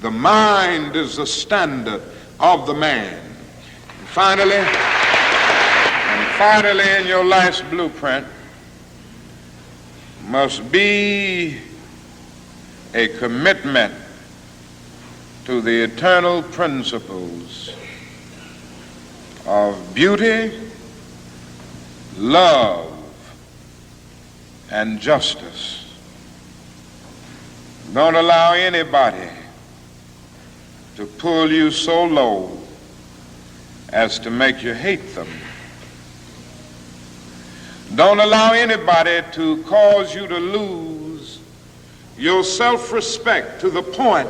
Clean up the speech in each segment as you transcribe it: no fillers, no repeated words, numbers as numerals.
The mind is the standard of the man. And finally, in your life's blueprint must be a commitment to the eternal principles of beauty, love, and justice. Don't allow anybody to pull you so low as to make you hate them. Don't allow anybody to cause you to lose your self-respect to the point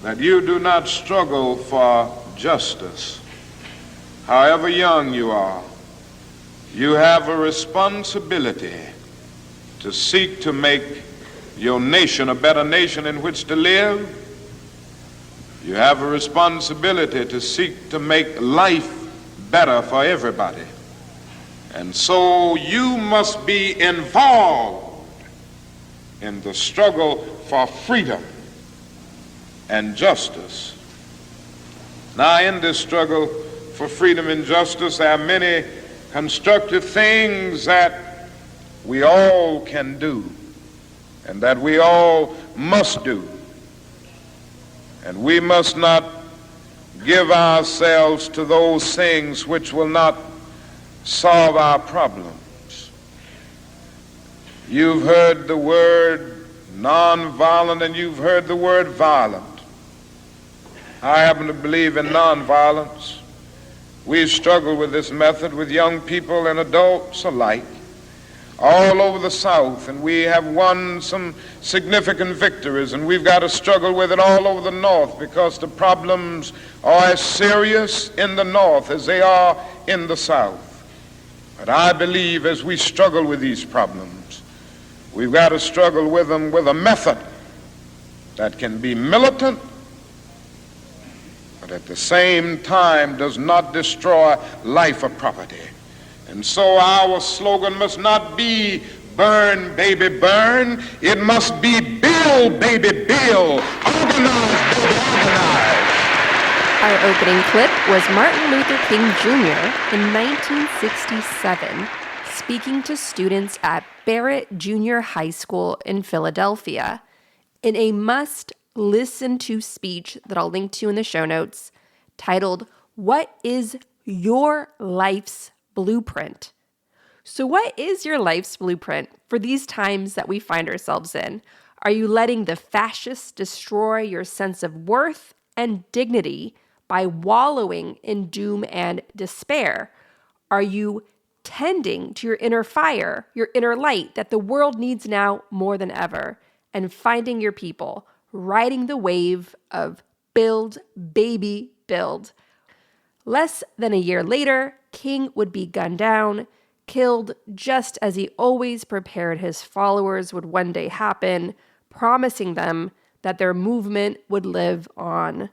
that you do not struggle for justice. However young you are, you have a responsibility to seek to make your nation a better nation in which to live. You have a responsibility to seek to make life better for everybody. And so you must be involved in the struggle for freedom and justice. Now, in this struggle for freedom and justice, there are many constructive things that we all can do and that we all must do. And we must not give ourselves to those things which will not solve our problems. You've heard the word nonviolent and you've heard the word violent. I happen to believe in nonviolence. We struggle with this method with young people and adults alike all over the South, and we have won some significant victories, and we've got to struggle with it all over the North because the problems are as serious in the North as they are in the South. But I believe as we struggle with these problems, we've got to struggle with them with a method that can be militant, but at the same time does not destroy life or property. And so our slogan must not be burn, baby, burn. It must be build, baby, build. Organize, baby, organize. Our opening clip was Martin Luther King Jr. in 1967, speaking to students at Barrett Junior High School in Philadelphia in a must-listen-to speech that I'll link to in the show notes, titled, "What is Your Life's Blueprint?" So what is your life's blueprint for these times that we find ourselves in? Are you letting the fascists destroy your sense of worth and dignity by wallowing in doom and despair? Are you tending to your inner fire, your inner light that the world needs now more than ever, and finding your people, riding the wave of build, baby, build? Less than a year later, King would be gunned down, killed just as he always prepared his followers would one day happen, promising them that their movement would live on.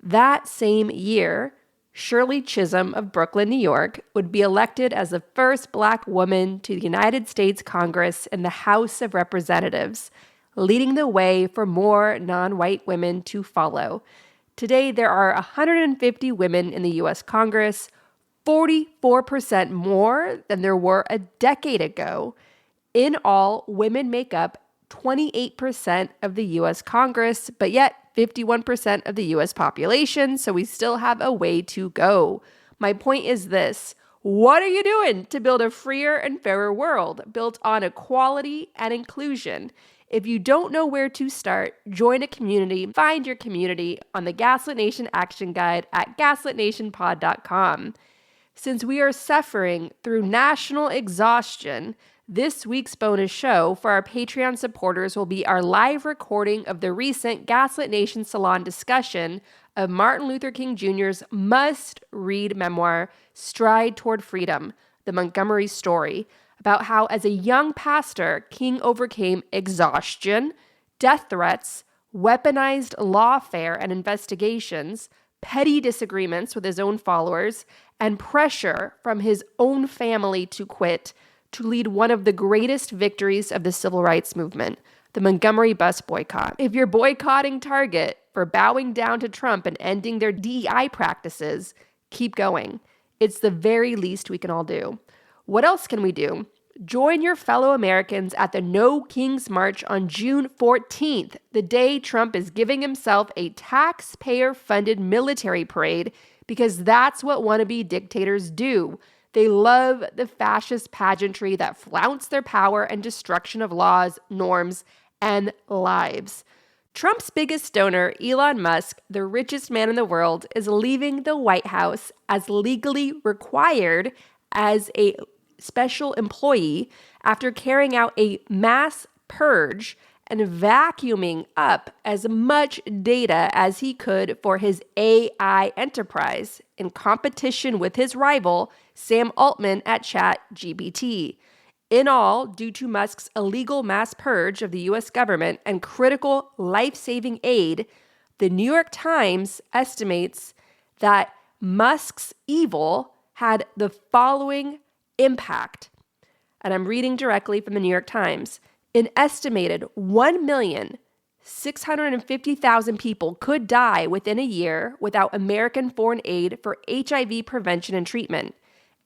That same year, Shirley Chisholm of Brooklyn, New York, would be elected as the first Black woman to the United States Congress in the House of Representatives, leading the way for more non-white women to follow. Today, there are 150 women in the U.S. Congress, 44% more than there were a decade ago. In all, women make up 28% of the U.S. Congress, but yet 51% of the U.S. population, so we still have a way to go. My point is this: what are you doing to build a freer and fairer world built on equality and inclusion? If you don't know where to start, join a community. Find your community on the Gaslit Nation Action Guide at gaslitnationpod.com. Since we are suffering through national exhaustion, this week's bonus show for our Patreon supporters will be our live recording of the recent Gaslit Nation Salon discussion of Martin Luther King Jr.'s must-read memoir, Stride Toward Freedom, The Montgomery Story, about how, as a young pastor, King overcame exhaustion, death threats, weaponized lawfare and investigations, petty disagreements with his own followers, and pressure from his own family to quit to lead one of the greatest victories of the civil rights movement, the Montgomery bus boycott. If you're boycotting Target for bowing down to Trump and ending their DEI practices, keep going. It's the very least we can all do. What else can we do? Join your fellow Americans at the No Kings March on June 14th, the day Trump is giving himself a taxpayer-funded military parade, because that's what wannabe dictators do. They love the fascist pageantry that flaunts their power and destruction of laws, norms, and lives. Trump's biggest donor, Elon Musk, the richest man in the world, is leaving the White House as legally required as a special employee after carrying out a mass purge and vacuuming up as much data as he could for his AI enterprise in competition with his rival, Sam Altman at ChatGPT. In all, due to Musk's illegal mass purge of the U.S. government and critical life-saving aid, the New York Times estimates that Musk's evil had the following impact. And I'm reading directly from the New York Times. An estimated 1,650,000 people could die within a year without American foreign aid for HIV prevention and treatment.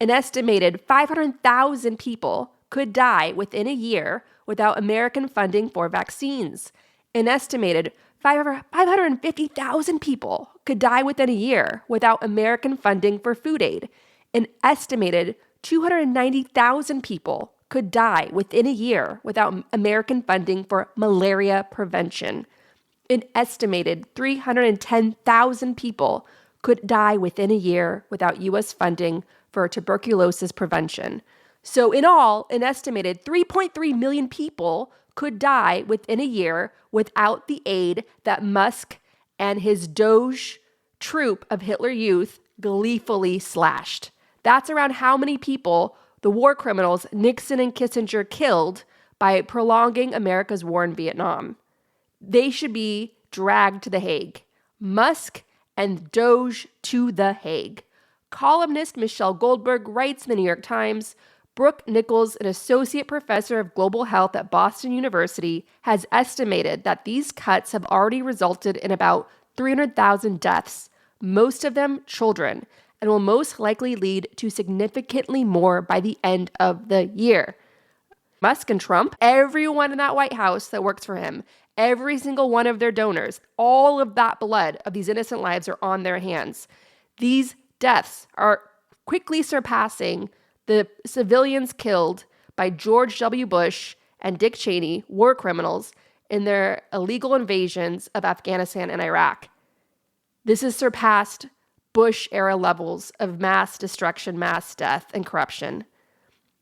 An estimated 500,000 people could die within a year without American funding for vaccines. An estimated 550,000 people could die within a year without American funding for food aid. An estimated 290,000 people could die within a year without American funding for malaria prevention. An estimated 310,000 people could die within a year without U.S. funding for tuberculosis prevention. So in all, an estimated 3.3 million people could die within a year without the aid that Musk and his Doge troop of Hitler Youth gleefully slashed. That's around how many people the war criminals Nixon and Kissinger killed by prolonging America's war in Vietnam. They should be dragged to The Hague. Musk and Doge to The Hague. Columnist Michelle Goldberg writes in the New York Times, Brooke Nichols, an associate professor of global health at Boston University, has estimated that these cuts have already resulted in about 300,000 deaths, most of them children, and will most likely lead to significantly more by the end of the year. Musk and Trump, everyone in that White House that works for him, every single one of their donors, all of that blood of these innocent lives are on their hands. These deaths are quickly surpassing the civilians killed by George W. Bush and Dick Cheney, war criminals, in their illegal invasions of Afghanistan and Iraq. This has surpassed Bush-era levels of mass destruction, mass death, and corruption.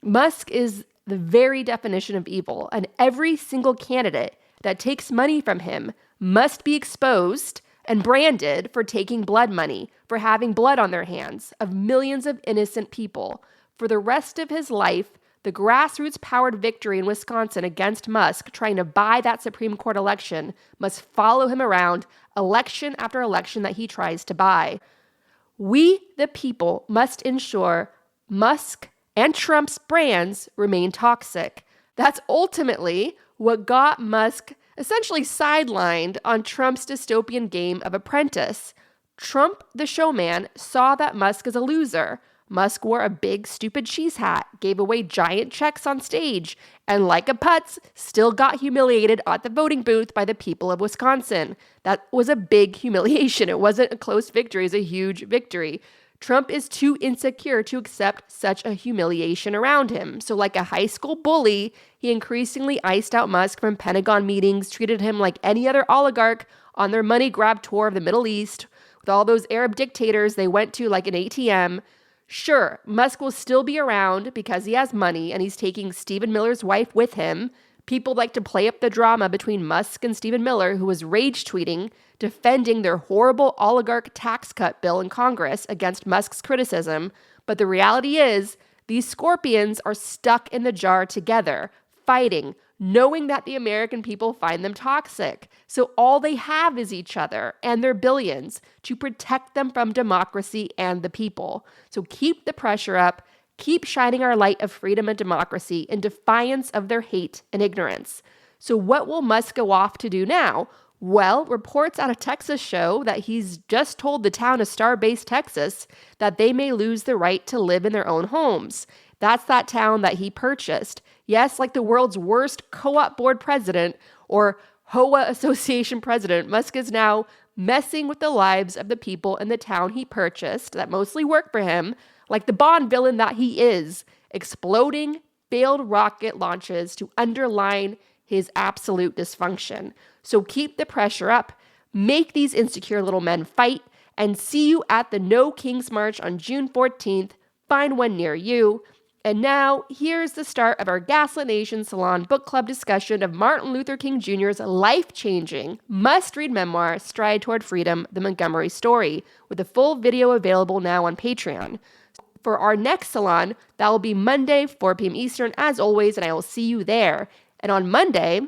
Musk is the very definition of evil, and every single candidate that takes money from him must be exposed and branded for taking blood money, for having blood on their hands of millions of innocent people. For the rest of his life, the grassroots-powered victory in Wisconsin against Musk trying to buy that Supreme Court election must follow him around election after election that he tries to buy. We, the people, must ensure Musk and Trump's brands remain toxic. That's ultimately what got Musk essentially sidelined on Trump's dystopian game of Apprentice. Trump, the showman, saw that Musk is a loser. Musk wore a big, stupid cheese hat, gave away giant checks on stage, and like a putz, still got humiliated at the voting booth by the people of Wisconsin. That was a big humiliation. It wasn't a close victory, it was a huge victory. Trump is too insecure to accept such a humiliation around him. So like a high school bully, he increasingly iced out Musk from Pentagon meetings, treated him like any other oligarch on their money grab tour of the Middle East, with all those Arab dictators they went to like an ATM. Sure, Musk will still be around because he has money and he's taking Stephen Miller's wife with him. People like to play up the drama between Musk and Stephen Miller, who was rage tweeting, defending their horrible oligarch tax cut bill in Congress against Musk's criticism. But the reality is, these scorpions are stuck in the jar together, fighting, knowing that the American people find them toxic. So all they have is each other and their billions to protect them from democracy and the people. So keep the pressure up, keep shining our light of freedom and democracy in defiance of their hate and ignorance. So what will Musk go off to do now? Well, reports out of Texas show that he's just told the town of Starbase, Texas, that they may lose the right to live in their own homes. That's that town that he purchased. Yes, like the world's worst co-op board president or HOA association president, Musk is now messing with the lives of the people in the town he purchased that mostly work for him, like the Bond villain that he is, exploding failed rocket launches to underline his absolute dysfunction. So keep the pressure up, make these insecure little men fight, and see you at the No Kings March on June 14th. Find one near you. And now, here's the start of our Gaslit Nation Salon Book Club discussion of Martin Luther King Jr.'s life-changing, must-read memoir, Stride Toward Freedom, The Montgomery Story, with a full video available now on Patreon. For our next salon, that will be Monday, 4 p.m. Eastern, as always, and I will see you there. And on Monday,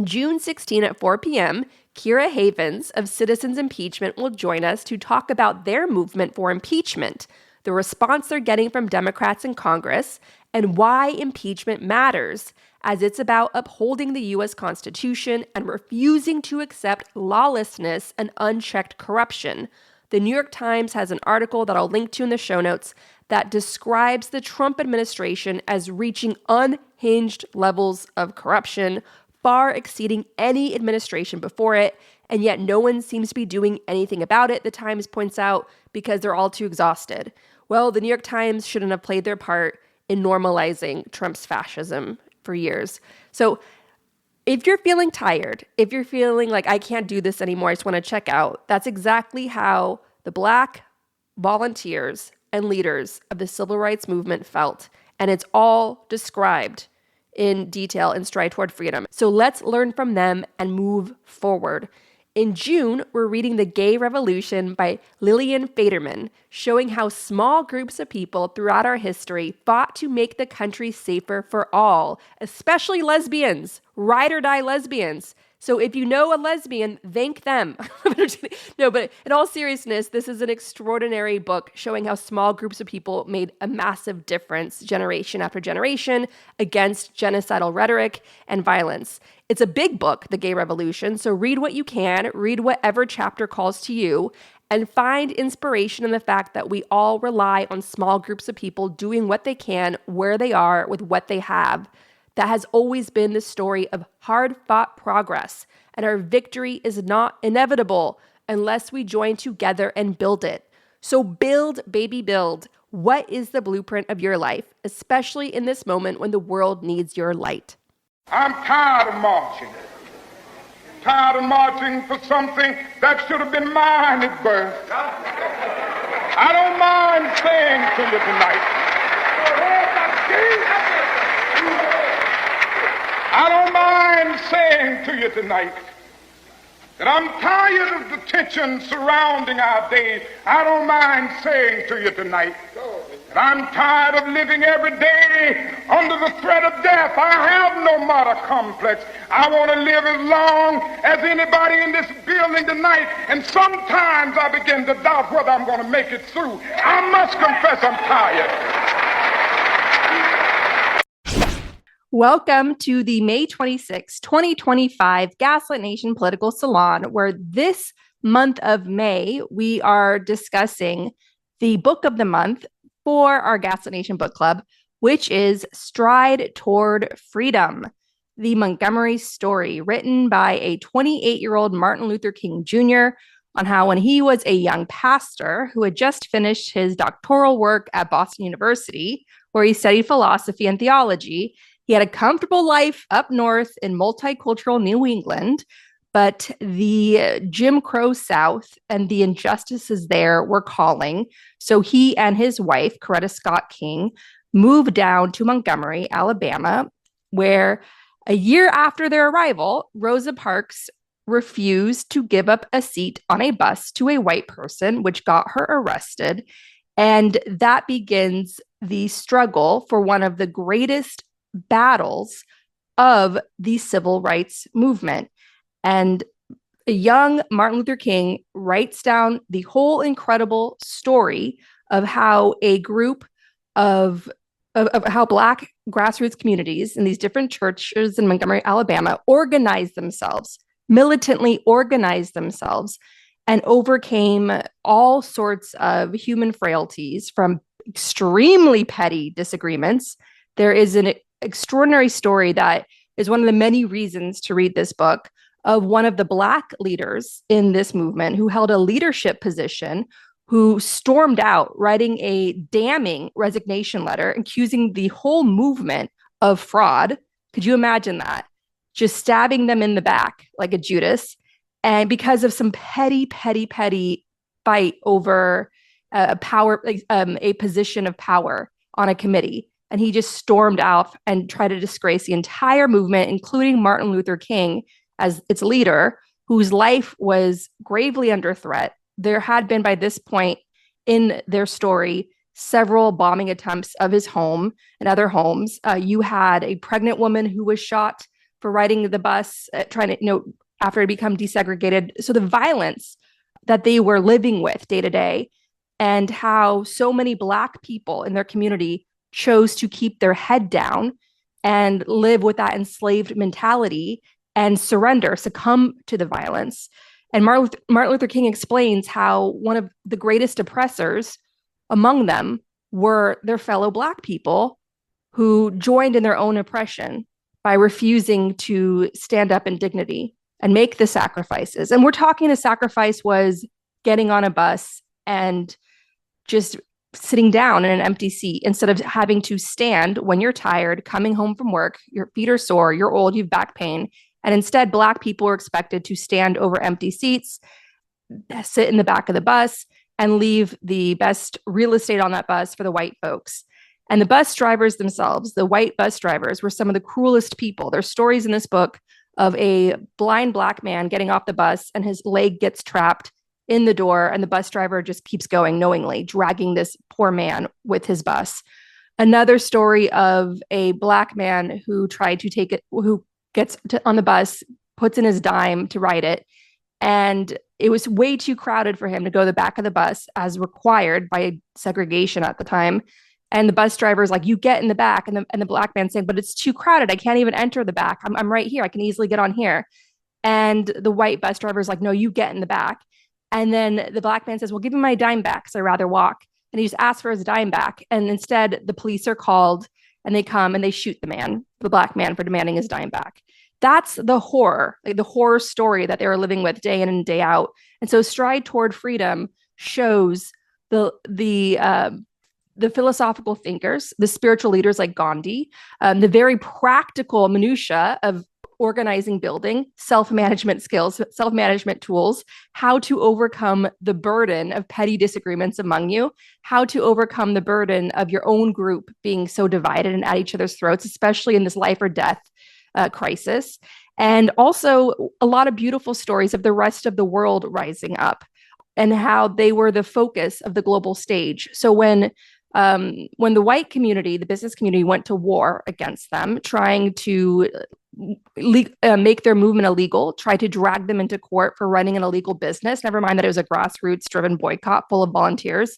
June 16 at 4 p.m., Kira Havens of Citizens Impeachment will join us to talk about their movement for impeachment, the response they're getting from Democrats in Congress, and why impeachment matters, as it's about upholding the U.S. Constitution and refusing to accept lawlessness and unchecked corruption. The New York Times has an article that I'll link to in the show notes that describes the Trump administration as reaching unhinged levels of corruption, far exceeding any administration before it, and yet no one seems to be doing anything about it, the Times points out, because they're all too exhausted. Well, the New York Times shouldn't have played their part in normalizing Trump's fascism for years. So if you're feeling tired, if you're feeling like I can't do this anymore, I just want to check out, that's exactly how the Black volunteers and leaders of the civil rights movement felt. And it's all described in detail in Stride Toward Freedom. So let's learn from them and move forward. In June, we're reading The Gay Revolution by Lillian Faderman, showing how small groups of people throughout our history fought to make the country safer for all, especially lesbians, ride or die lesbians. So if you know a lesbian, thank them. No, but in all seriousness, this is an extraordinary book showing how small groups of people made a massive difference generation after generation against genocidal rhetoric and violence. It's a big book, The Gay Revolution, so read what you can, read whatever chapter calls to you, and find inspiration in the fact that we all rely on small groups of people doing what they can, where they are, with what they have. That has always been the story of hard-fought progress, and our victory is not inevitable unless we join together and build it. So build, baby, build. What is the blueprint of your life, especially in this moment when the world needs your light? I'm tired of marching. Tired of marching for something that should have been mine at birth. I don't mind saying to you tonight, I don't mind saying to you tonight that I'm tired of the tension surrounding our day. I don't mind saying to you tonight that I'm tired of living every day under the threat of death. I have no martyr complex. I want to live as long as anybody in this building tonight, and sometimes I begin to doubt whether I'm going to make it through. I must confess I'm tired. Welcome to the May 26, 2025 Gaslit Nation Political Salon, where this month of May, we are discussing the book of the month for our Gaslit Nation Book Club, which is Stride Toward Freedom, the Montgomery Story, written by a 28-year-old Martin Luther King Jr., on how when he was a young pastor who had just finished his doctoral work at Boston University, where he studied philosophy and theology, he had a comfortable life up north in multicultural New England, but the Jim Crow South and the injustices there were calling. So he and his wife, Coretta Scott King, moved down to Montgomery, Alabama, where a year after their arrival, Rosa Parks refused to give up a seat on a bus to a white person, which got her arrested. And that begins the struggle for one of the greatest battles of the civil rights movement. And a young Martin Luther King writes down the whole incredible story of how a group of of how Black grassroots communities in these different churches in Montgomery, Alabama, organized themselves, militantly organized themselves, and overcame all sorts of human frailties from extremely petty disagreements. There is an extraordinary story that is one of the many reasons to read this book of one of the Black leaders in this movement who held a leadership position, who stormed out writing a damning resignation letter accusing the whole movement of fraud. Could you imagine that? Just stabbing them in the back like a Judas. And because of some petty fight over a position of power on a committee. And he just stormed out and tried to disgrace the entire movement, including Martin Luther King as its leader, whose life was gravely under threat. There had been, by this point in their story, several bombing attempts of his home and other homes. You had a pregnant woman who was shot for riding the bus, trying to, after it become desegregated. So the violence that they were living with day to day, and how so many Black people in their community chose to keep their head down and live with that enslaved mentality and succumb to the violence. And Martin Luther King explains how one of the greatest oppressors among them were their fellow Black people who joined in their own oppression by refusing to stand up in dignity and make the sacrifices. And we're talking the sacrifice was getting on a bus and just sitting down in an empty seat instead of having to stand when you're tired, coming home from work, your feet are sore, you're old, you have back pain. And instead, Black people were expected to stand over empty seats, sit in the back of the bus, and leave the best real estate on that bus for the white folks. And the bus drivers themselves, the white bus drivers, were some of the cruelest people. There's stories in this book of a blind Black man getting off the bus and his leg gets trapped in the door, and the bus driver just keeps going knowingly, dragging this poor man with his bus. Another story of a Black man who tried to take it, who gets on the bus, puts in his dime to ride it, and it was way too crowded for him to go to the back of the bus as required by segregation at the time. And the bus driver's like, you get in the back. And the Black man saying, but it's too crowded. I can't even enter the back. I'm right here. I can easily get on here. And the white bus driver's like, no, you get in the back. And then the Black man says, well, give me my dime back because I'd rather walk. And he just asks for his dime back. And instead, the police are called and they come and they shoot the Black man for demanding his dime back. That's the horror, like the horror story that they were living with day in and day out. And so Stride Toward Freedom shows the philosophical thinkers, the spiritual leaders like Gandhi, the very practical minutia of organizing, building, self-management skills, self-management tools, how to overcome the burden of petty disagreements among you, how to overcome the burden of your own group being so divided and at each other's throats, especially in this life or death crisis. And also a lot of beautiful stories of the rest of the world rising up and how they were the focus of the global stage. So when the white community, the business community, went to war against them, trying to make their movement illegal, tried to drag them into court for running an illegal business, never mind that it was a grassroots-driven boycott full of volunteers,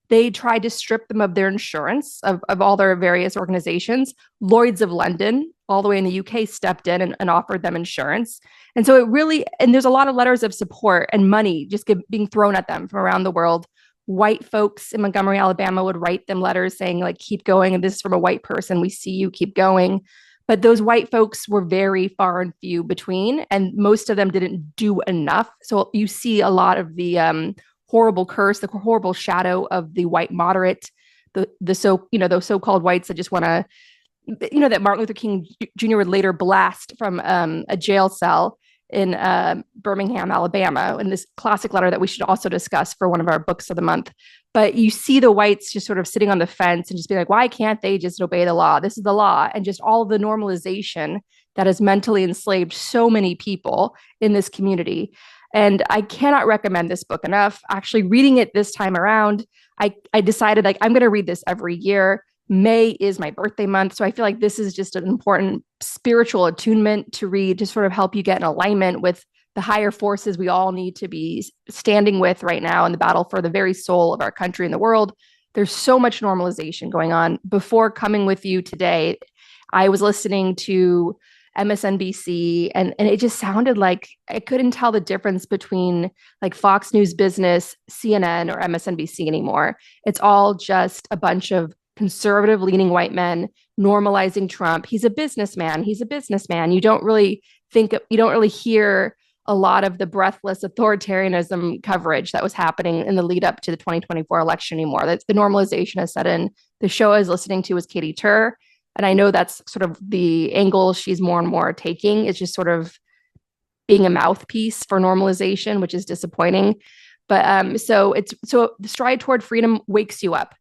they tried to strip them of their insurance, of all their various organizations. Lloyd's of London, all the way in the UK, stepped in and offered them insurance. And so and there's a lot of letters of support and money just being thrown at them from around the world. White folks in Montgomery, Alabama would write them letters saying, like, keep going. And this is from a white person. We see you, keep going. But those white folks were very far and few between, and most of them didn't do enough. So you see a lot of the horrible curse, the horrible shadow of the white moderate, those so-called whites that just want to, that Martin Luther King Jr. would later blast from a jail cell in Birmingham, Alabama, in this classic letter that we should also discuss for one of our books of the month. But you see the whites just sort of sitting on the fence and just be like, why can't they just obey the law? This is the law. And just all of the normalization that has mentally enslaved so many people in this community. And I cannot recommend this book enough. Actually, reading it this time around, I decided, like, I'm going to read this every year. May is my birthday month. So I feel like this is just an important spiritual attunement to read, to sort of help you get in alignment with the higher forces we all need to be standing with right now in the battle for the very soul of our country and the world. There's so much normalization going on. Before coming with you today, I was listening to MSNBC, and it just sounded like I couldn't tell the difference between like Fox News Business, CNN, or MSNBC anymore. It's all just a bunch of conservative leaning white men normalizing Trump. He's a businessman. He's a businessman. You don't really hear a lot of the breathless authoritarianism coverage that was happening in the lead up to the 2024 election anymore. That's the normalization has set in. The show I was listening to was Katie Tur, and I know that's sort of the angle she's more and more taking, is just sort of being a mouthpiece for normalization, which is disappointing. But so the stride toward freedom wakes you up.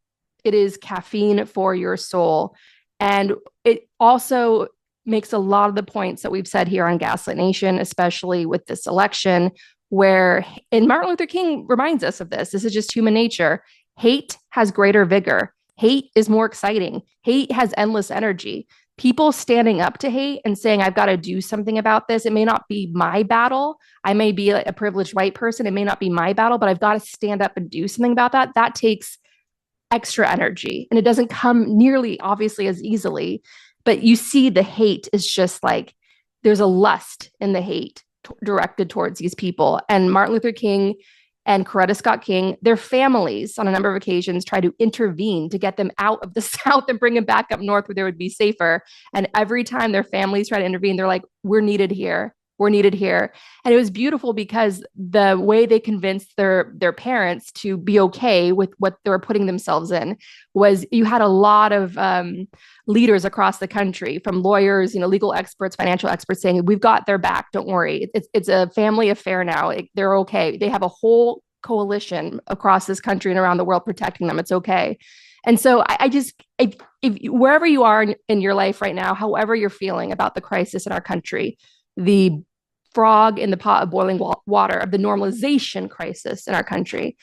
It is caffeine for your soul. And it also makes a lot of the points that we've said here on Gaslit Nation, especially with this election, and Martin Luther King reminds us of this. This is just human nature. Hate has greater vigor. Hate is more exciting. Hate has endless energy. People standing up to hate and saying, I've got to do something about this. It may not be my battle. I may be a privileged white person. It may not be my battle, but I've got to stand up and do something about that. That takes extra energy, and it doesn't come nearly obviously as easily. But you see the hate is just like, there's a lust in the hate directed towards these people. And Martin Luther King and Coretta Scott King, their families on a number of occasions try to intervene to get them out of the South and bring them back up north where they would be safer. And every time their families try to intervene, they're like, we're needed here. We're needed here. And it was beautiful because the way they convinced their parents to be okay with what they were putting themselves in was, you had a lot of leaders across the country, from lawyers, legal experts, financial experts, saying, we've got their back. Don't worry. It's a family affair now. They're okay. They have a whole coalition across this country and around the world protecting them. It's okay. And so if wherever you are in your life right now, however you're feeling about the crisis in our country, the frog in the pot of boiling water of the normalization crisis in our country,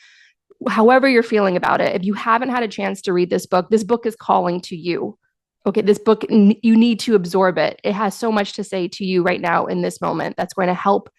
however you're feeling about it, if you haven't had a chance to read this book is calling to you. Okay, this book, you need to absorb it. It has so much to say to you right now in this moment that's going to help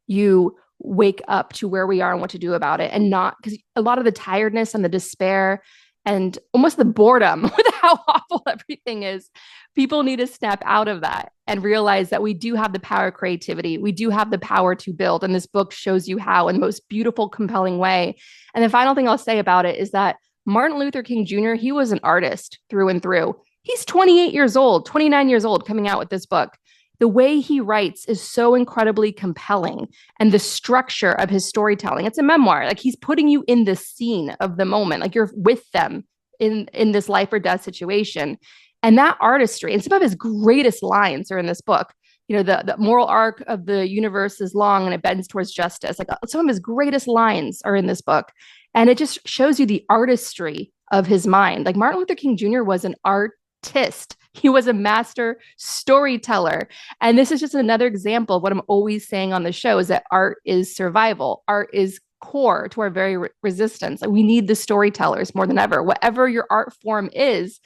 you wake up to where we are and what to do about it. And not, because a lot of the tiredness and the despair and almost the boredom with how awful everything is, people need to step out of that and realize that we do have the power of creativity. We do have the power to build. And this book shows you how in the most beautiful, compelling way. And the final thing I'll say about it is that Martin Luther King Jr., he was an artist through and through. He's 28 years old, 29 years old, coming out with this book. The way he writes is so incredibly compelling, and the structure of his storytelling, it's a memoir. Like, he's putting you in the scene of the moment, like you're with them in this life or death situation. And that artistry, and some of his greatest lines are in this book. The moral arc of the universe is long and it bends towards justice. Like, some of his greatest lines are in this book. And it just shows you the artistry of his mind. Like, Martin Luther King Jr. was an artist. He was a master storyteller. And this is just another example of what I'm always saying on the show, is that art is survival. Art is core to our very resistance. Like, we need the storytellers more than ever. Whatever your art form is,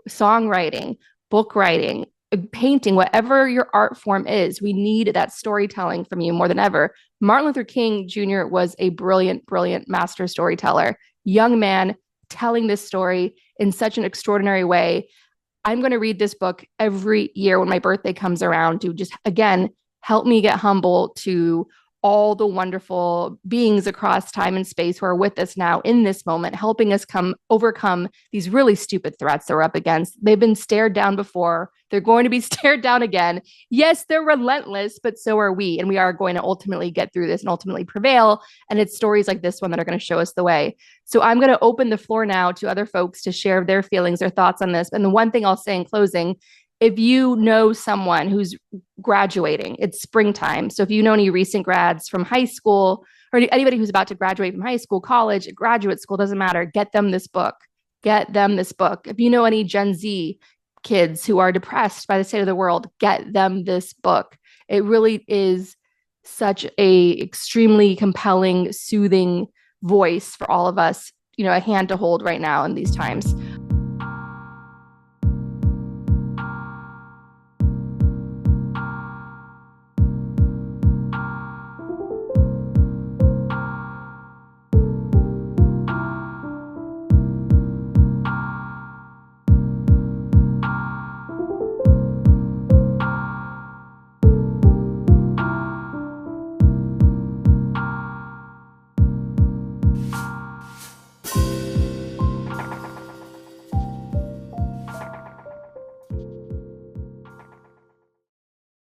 songwriting, book writing, painting, whatever your art form is, we need that storytelling from you more than ever. Martin Luther King Jr. was a brilliant, brilliant master storyteller. Young man telling this story in such an extraordinary way. I'm going to read this book every year when my birthday comes around to just, again, help me get humble to all the wonderful beings across time and space who are with us now in this moment, helping us overcome these really stupid threats that we're up against. They've been stared down before. They're going to be stared down again. Yes, they're relentless, but so are we. And we are going to ultimately get through this and ultimately prevail. And it's stories like this one that are going to show us the way. So I'm going to open the floor now to other folks to share their feelings, their thoughts on this. And the one thing I'll say in closing, if you know someone who's graduating, it's springtime. So if you know any recent grads from high school, or anybody who's about to graduate from high school, college, graduate school, doesn't matter, get them this book. Get them this book. If you know any Gen Z kids who are depressed by the state of the world, get them this book. It really is such a extremely compelling, soothing voice for all of us, a hand to hold right now in these times.